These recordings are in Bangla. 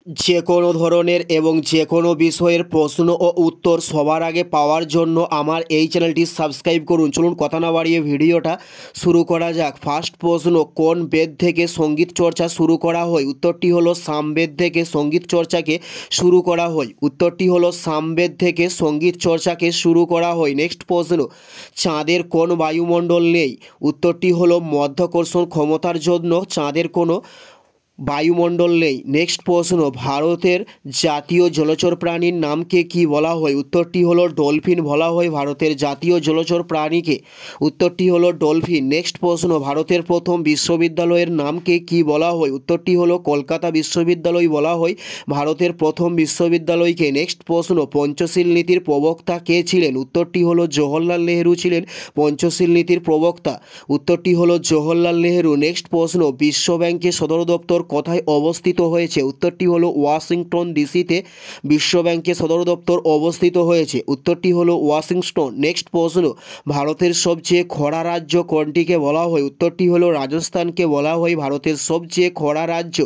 যে কোনো ধরনের এবং যে কোনো বিষয়ের প্রশ্ন ও উত্তর সবার আগে পাওয়ার জন্য আমার এই চ্যানেলটি সাবস্ক্রাইব করুন। চলুন কথা না বাড়িয়ে ভিডিওটা শুরু করা যাক। ফার্স্ট প্রশ্ন, কোন বেদ থেকে সঙ্গীত চর্চা শুরু করা হয়? উত্তরটি হলো সামবেদ থেকে সঙ্গীত চর্চাকে শুরু করা হয়। উত্তরটি হলো সামবেদ থেকে সঙ্গীত চর্চাকে শুরু করা হয়। নেক্সট প্রশ্ন, চাঁদের কোন বায়ুমণ্ডল নেই? উত্তরটি হলো মধ্যাকর্ষণ ক্ষমতার জন্য চাঁদের কোনো বায়ুমণ্ডল নেই। নেক্সট প্রশ্ন, ভারতের জাতীয় জলচর প্রাণীর নামকে কি বলা হয়? উত্তরটি হলো ডলফিন বলা হয় ভারতের জাতীয় জলচর প্রাণীকে। উত্তরটি হলো ডলফিন। নেক্সট প্রশ্ন, ভারতের প্রথম বিশ্ববিদ্যালয়ের নামকে কি বলা হয়? উত্তরটি হলো কলকাতা বিশ্ববিদ্যালয় বলা হয় ভারতের প্রথম বিশ্ববিদ্যালয়কে। নেক্সট প্রশ্ন, পঞ্চশীল নীতির প্রবক্তা কে ছিলেন? উত্তরটি হলো জওহরলাল নেহেরু ছিলেন পঞ্চশীল নীতির প্রবক্তা। উত্তরটি হলো জওহরলাল নেহেরু। নেক্সট প্রশ্ন, বিশ্ব ব্যাংকের সদর দপ্তর কোথায় অবস্থিত হয়েছে? উত্তরটি হলো ওয়াশিংটন ডিসিতে বিশ্ব ব্যাংকের সদর দপ্তর অবস্থিত হয়েছে। উত্তরটি হলো ওয়াশিংটন। নেক্সট প্রশ্ন, ভারতের সবচেয়ে খরা রাজ্য কোনটিকে বলা হয়? উত্তরটি হলো রাজস্থানকে বলা হয় ভারতের সবচেয়ে খরা রাজ্য।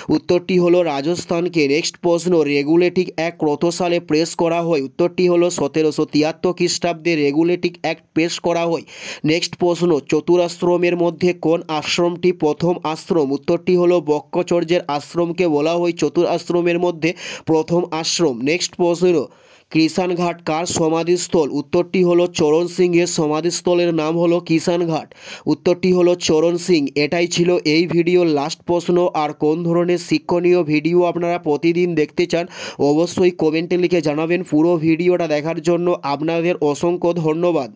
উত্তরটি হলো রাজস্থানকে। নেক্সট প্রশ্ন, রেগুলেটিং অ্যাক্ট কত সালে প্রেস করা হয়? উত্তরটি হলো 1773 খ্রিস্টাব্দে রেগুলেটিং অ্যাক্ট পেশ করা হয়। নেক্সট প্রশ্ন, চতুরাশ্রমের মধ্যে কোন আশ্রমটি প্রথম আশ্রম? উত্তরটি হলো বক্রচর্যের আশ্রমকে বলা হয় চতুর আশ্রমের মধ্যে প্রথম আশ্রম। নেক্সট প্রশ্ন, কৃষাণঘাট কার সমাধিস্থল? উত্তরটি হলো চরণ সিংয়ের সমাধিস্থলের নাম হলো কৃষাণঘাট। উত্তরটি হলো চরণ সিং। এটাই ছিল এই ভিডিওর লাস্ট প্রশ্ন। আর কোন ধরনের শিক্ষণীয় ভিডিও আপনারা প্রতিদিন দেখতে চান অবশ্যই কমেন্টে লিখে জানাবেন। পুরো ভিডিওটা দেখার জন্য আপনাদের অসংখ্য ধন্যবাদ।